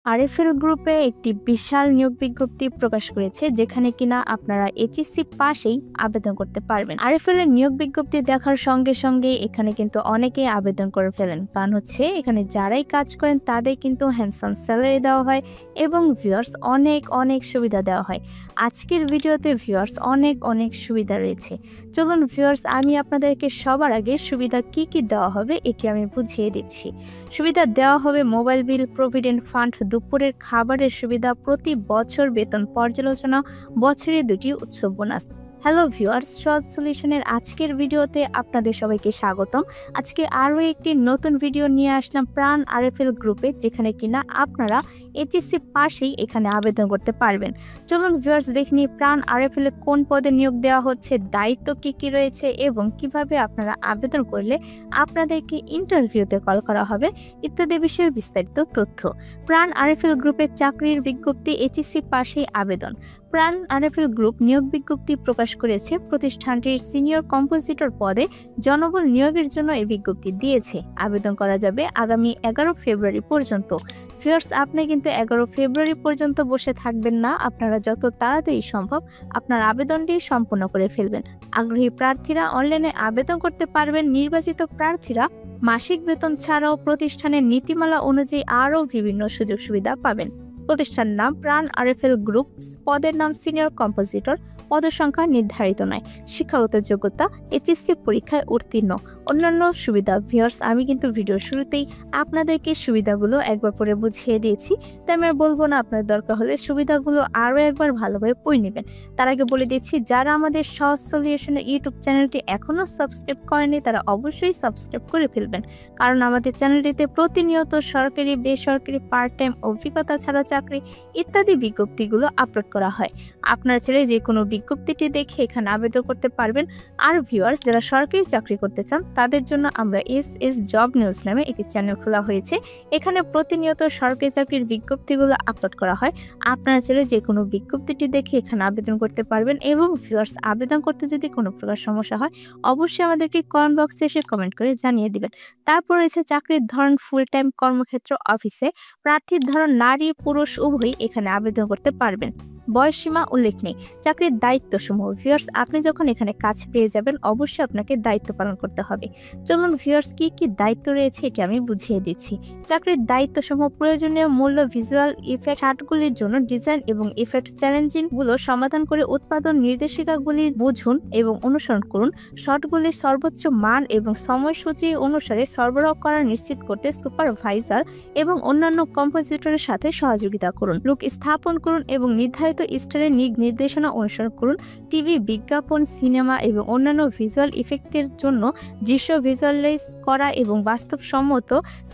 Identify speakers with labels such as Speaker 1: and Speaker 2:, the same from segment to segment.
Speaker 1: RFL গ্রুপে একটি বিশাল নিয়োগ বিজ্ঞপ্তি প্রকাশ করেছে, যেখানে কিনা আপনারা এইচএসসি পাশেই আবেদন করতে পারবেন। আরএফএল এর নিয়োগ বিজ্ঞপ্তি দেখার সঙ্গে সঙ্গে এখানে কিন্তু অনেকেই আবেদন করে ফেলেন, কারণ হচ্ছে এখানে যারাই কাজ করেন তাদের কিন্তু হ্যান্ডসাম স্যালারি দেওয়া হয় এবং ভিউয়ার্স অনেক অনেক সুবিধা দেওয়া হয়। আজকের ভিডিওতে ভিউয়ার্স অনেক সুবিধা রয়েছে। চলুন ভিউয়ার্স, আমি আপনাদেরকে সবার আগে সুবিধা কি কি দেওয়া হবে এটি আমি বুঝিয়ে দিচ্ছি। সুবিধা দেওয়া হবে মোবাইল বিল, প্রভিডেন্ট ফান্ড, দুপুরের খাবারের সুবিধা, প্রতি বছর বেতন পর্যালোচনা, বছরে 2টি উৎসব বোনাস। হ্যালো ভিউয়ার্স, সহজ সলিউশনের আজকের ভিডিওতে আপনাদের সবাইকে স্বাগতম। আজকে আরও একটি নতুন ভিডিও নিয়ে আসলাম প্রাণ আরএফএল গ্রুপে, যেখানে কিনা আপনারা এইচএসসি পাশেই এখানে আবেদন করতে পারবেন। চলুন ভিউয়ার্স, দেখে নিই প্রাণ আরএফএল এ কোন পদে নিয়োগ দেওয়া হচ্ছে, দায়িত্ব কি কি রয়েছে এবং কিভাবে আপনারা আবেদন করলে আপনাদেরকে ইন্টারভিউতে কল করা হবে ইত্যাদি বিষয়ে বিস্তারিত তথ্য। প্রাণ আরএফএল গ্রুপের চাকরির বিজ্ঞপ্তি, এইচএসসি পাশেই আবেদন। প্রাণ আরএফএল গ্রুপ নিয়োগ বিজ্ঞপ্তি প্রকাশ করেছে। প্রতিষ্ঠানটির সিনিয়র কম্পোজিটর পদে জনবল নিয়োগের জন্য এই বিজ্ঞপ্তি দিয়েছে। আবেদন করা যাবে আগামী 11 ফেব্রুয়ারি পর্যন্ত। ভিউয়ার্স, আপনি কিন্তু 11 ফেব্রুয়ারি পর্যন্ত বসে থাকবেন না, আপনারা যত তাড়াতাড়ি সম্ভব আপনার আবেদনটি সম্পূর্ণ করে ফেলবেন। আগ্রহী প্রার্থীরা অনলাইনে আবেদন করতে পারবেন। নির্বাচিত প্রার্থীরা মাসিক বেতন ছাড়াও প্রতিষ্ঠানের নীতিমালা অনুযায়ী আরও বিভিন্ন সুযোগ সুবিধা পাবেন। প্রতিষ্ঠান নাম প্রাণ আরএফএল গ্রুপ, পদের নাম সিনিয়র কম্পোজিটর, পদের সংখ্যা নির্ধারিত নয়, শিক্ষাগত যোগ্যতা এইচএসসি পরীক্ষায় উত্তীর্ণ। অন্যান্য সুবিধা ভিউয়ার্স, আমি কিন্তু ভিডিওর শুরুতেই আপনাদেরকে সুবিধাগুলো একবার পরে বুঝিয়ে দিয়েছি, তাই আমি আর বলবো না। আপনার দরকার হলে সুবিধাগুলো আরও একবার ভালোভাবে পড়ে নেবেন। তার আগে বলে দিচ্ছি, যারা আমাদের সহজ সলিউশনের ইউটিউব চ্যানেলটি এখনও সাবস্ক্রাইব করেনি তারা অবশ্যই সাবস্ক্রাইব করে ফেলবেন, কারণ আমাদের চ্যানেলটিতে প্রতিনিয়ত সরকারি, বেসরকারি, পার্ট টাইম, অভিজ্ঞতা ছাড়া চাকরি ইত্যাদি বিজ্ঞপ্তিগুলো আপলোড করা হয়। আপনার ছেলে যে কোনো বিজ্ঞপ্তিটি দেখে এখানে আবেদন করতে পারবেন। আর ভিউয়ার্স, যারা সরকারি চাকরি করতে চান তাদের জন্য আমরা এস জব নিউজ নামে একটি চ্যানেল খোলা হয়েছে। এখানে প্রতিনিয়ত সরকারি চাকরির বিজ্ঞপ্তিগুলো আপলোড করা হয়। আপনার ছেলে যে কোনো বিজ্ঞপ্তিটি দেখে এখানে আবেদন করতে পারবেন। এবং ভিউয়ার্স, আবেদন করতে যদি কোনো প্রকার সমস্যা হয় অবশ্যই আমাদেরকে কমেন্ট বক্সে এসে কমেন্ট করে জানিয়ে দিবেন। তারপর রয়েছে চাকরির ধরন, ফুল টাইম কর্মক্ষেত্র অফিসে। প্রার্থীর ধরন নারী পুরুষ উভয়ই এখানে আবেদন করতে পারবেন। বয়সসীমা উল্লেখ নেই। চাকরির দায়িত্বসমূহ ভিউয়ার্স, আপনি যখন এখানে কাজ পেয়ে যাবেন অবশ্যই আপনাকে দায়িত্ব পালন করতে হবে। চলুন ভিউয়ার্স, কি কি দায়িত্ব রয়েছে এটি আমি বুঝিয়ে দিচ্ছি। চাকরির দায়িত্বসমূহ: প্রয়োজনীয় মূল্য ভিজুয়াল ইফেক্ট শার্টগুলির জন্য ডিজাইন এবং ইফেক্ট চ্যালেঞ্জিংগুলো সমাধান করে উৎপাদন নির্দেশিকাগুলি বুঝুন এবং অনুসরণ করুন। শটগুলির সর্বোচ্চ মান এবং সময়সূচি অনুসারে সরবরাহ করা নিশ্চিত করতে সুপারভাইজার এবং অন্যান্য কম্পোজিটরের সাথে সহযোগিতা করুন। লুক স্থাপন করুন এবং নির্ধারিত স্টারের নির্দেশনা অনুসরণ করুন। টিভি বিজ্ঞাপন, সিনেমা এবং অন্যান্য ভিজুয়াল ইফেক্টের জন্য দৃশ্য ভিজুয়ালাইজ করা এবং বাস্তবসম্মত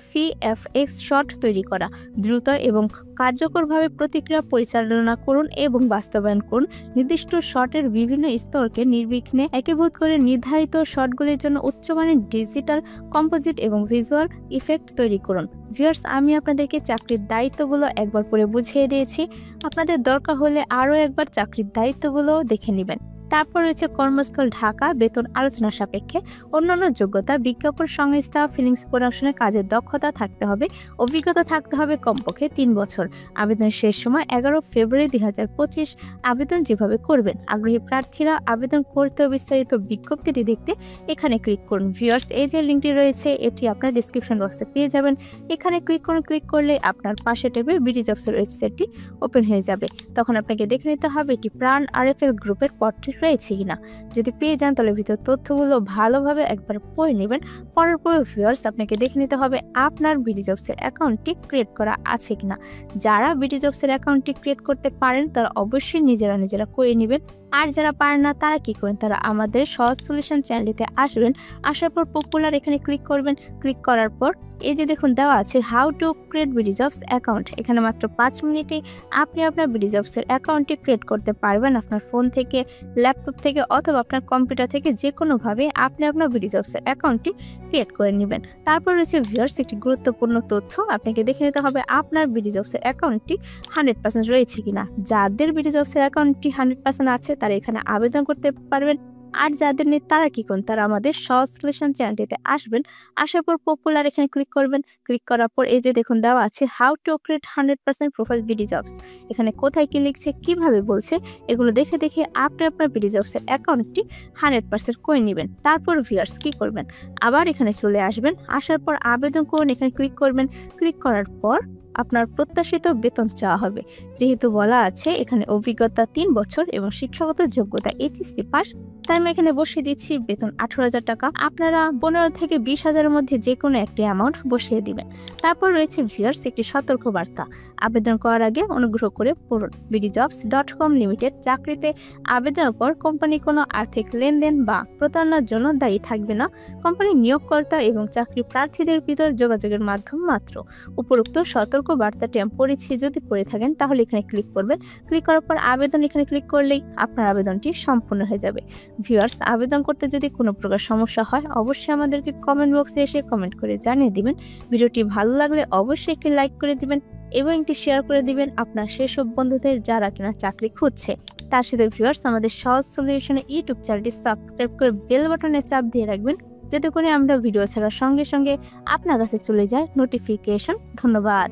Speaker 1: ভিএফএক্স শট তৈরি করা। দ্রুত এবং কার্যকরভাবে প্রতিক্রিয়া পরিচালনা করুন এবং বাস্তবায়ন করুন। নির্দিষ্ট শটের বিভিন্ন স্তরকে নির্বিঘ্নে একীভূত করে নির্ধারিত শটগুলির জন্য উচ্চমানের ডিজিটাল কম্পোজিট এবং ভিজুয়াল ইফেক্ট তৈরি করুন। ভিউয়ার্স, আমি আপনাদেরকে চাকরির দায়িত্বগুলো একবার পরে বুঝিয়ে দিয়েছি। আপনাদের দরকার হলে আরও একবার চাকরির দায়িত্বগুলো দেখে নেবেন। তারপর রয়েছে কর্মস্থল ঢাকা, বেতন আলোচনা সাপেক্ষে। অন্যান্য যোগ্যতা: বিজ্ঞাপন সংস্থা, ফিলিংস প্রোডাকশনে কাজের দক্ষতা থাকতে হবে, অভিজ্ঞতা থাকতে হবে কমপক্ষে 3 বছর। আবেদনের শেষ সময় 11 ফেব্রুয়ারি 2025। আবেদন যেভাবে করবেন, আগ্রহী প্রার্থীরা আবেদন করতে বিস্তারিত বিজ্ঞপ্তিটি দেখতে এখানে ক্লিক করুন। ভিউয়ার্স, এই যে লিঙ্কটি রয়েছে এটি আপনার ডিসক্রিপশন বক্সে পেয়ে যাবেন। এখানে ক্লিক করুন। ক্লিক করলে আপনার পাশে ট্যাবে বিডি জবসের ওয়েবসাইটটি ওপেন হয়ে যাবে। তখন আপনাকে দেখে নিতে হবে এটি প্রাণ আরএফএল গ্রুপের পদটি রয়েছে কিনা। যদি পেয়ে যান তাহলে ভিতর তথ্যগুলো ভালোভাবে একবার পড়ে নেবেন। পড়ার পরে ভিউয়ার্স, আপনাকে দেখে নিতে হবে আপনার বিডি জবসের অ্যাকাউন্টটি ক্রিয়েট করা আছে কিনা। যারা বিডি জবসের অ্যাকাউন্টটি ক্রিয়েট করতে পারেন তারা অবশ্যই নিজেরা করে নেবেন। আর যারা পারেন না তারা কি করেন, তারা আমাদের সহজ সলিউশন চ্যানেলটিতে আসবেন। আসার পর পপুলার এখানে ক্লিক করবেন। ক্লিক করার পর এই যে দেখুন দেওয়া আছে how to create BD jobs account. এখানে মাত্র 5 মিনিটে আপনি আপনার বিডি জবসের অ্যাকাউন্টটি ক্রিয়েট করতে পারবেন। আপনার ফোন থেকে, ল্যাপটপ থেকে অথবা আপনার কম্পিউটার থেকে যে কোনোভাবে আপনি আপনার বিডি জবসের অ্যাকাউন্টটি ক্রিয়েট করে নেবেন। তারপর রয়েছে ভিউয়ার্স একটি গুরুত্বপূর্ণ তথ্য, আপনাকে দেখে নিতে হবে আপনার বিডি জবসের অ্যাকাউন্টটি 100% রয়েছে কিনা। যাদের বিডি জবসের অ্যাকাউন্টটি 100% আছে তারা এখানে আবেদন করতে পারবেন। আর যাদের নেই তারা কি করুন, তারা আমাদের সহজ সলিউশন চ্যানেলটিতে আসবেন। আসার পর পপুলার এখানে ক্লিক করবেন। ক্লিক করার পর এই যে দেখুন দেওয়া আছে how to create 100% profile BD jobs. এখানে কোথায় কি লিখছে, কিভাবে বলছে, এগুলো দেখে দেখে আপনি আপনার বিডি জবসের অ্যাকাউন্টটি 100% করে নেবেন। তারপর ভিউয়ার্স কি করবেন, আবার এখানে চলে আসবেন। আসার পর আবেদন করুন, এখানে ক্লিক করবেন। ক্লিক করার পর আপনার প্রত্যাশিত বেতন চাওয়া হবে। যেহেতু বলা আছে এখানে অভিজ্ঞতা 3 বছর এবং শিক্ষাগত যোগ্যতা এইচএসসি পাস, তাই আমি এখানে বসিয়ে দিচ্ছি বেতন 18,000 টাকা। আপনারা 15 থেকে 20,000-এর মধ্যে যে কোনো একটি অ্যামাউন্ট বসিয়ে দিবেন। তারপর রয়েছে ভিউয়ার্স একটি সতর্ক বার্তা, আবেদন করার আগে অনুগ্রহ করে পড়ুন। bdjobs.com লিমিটেড চাকরিতে আবেদনের পর কোম্পানি কোনো আর্থিক লেনদেন বা প্রতারণার জন্য দায়ী থাকবে না। কোম্পানি নিয়োগকর্তা এবং চাকরি প্রার্থীদের ভিতর যোগাযোগের মাধ্যম মাত্র। উপরোক্ত সতর্ক বার্তাটি আমি পড়েছি, যদি পড়ে থাকেন তাহলে এখানে ক্লিক করবেন। ক্লিক করার পর আবেদন এখানে ক্লিক করলেই আপনার আবেদনটি সম্পূর্ণ হয়ে যাবে। ভিউয়ার্স, আবেদন করতে যদি কোনো প্রকার সমস্যা হয় অবশ্যই আমাদেরকে কমেন্ট বক্সে এসে কমেন্ট করে জানিয়ে দিবেন। ভিডিওটি ভালো লাগলে অবশ্যই একটি লাইক করে দিবেন এবং একটি শেয়ার করে দিবেন আপনার সেসব বন্ধুদের যারা কিনা চাকরি খুঁজছে। তার সাথে ভিউয়ার্স আমাদের সহজ সলিউশনের ইউটিউব চ্যানেলটি সাবস্ক্রাইব করে বেল বাটনে চাপ দিয়ে রাখবেন, যাতে করে আমরা ভিডিও ছাড়ার সঙ্গে সঙ্গে আপনার কাছে চলে যায় নোটিফিকেশন। ধন্যবাদ।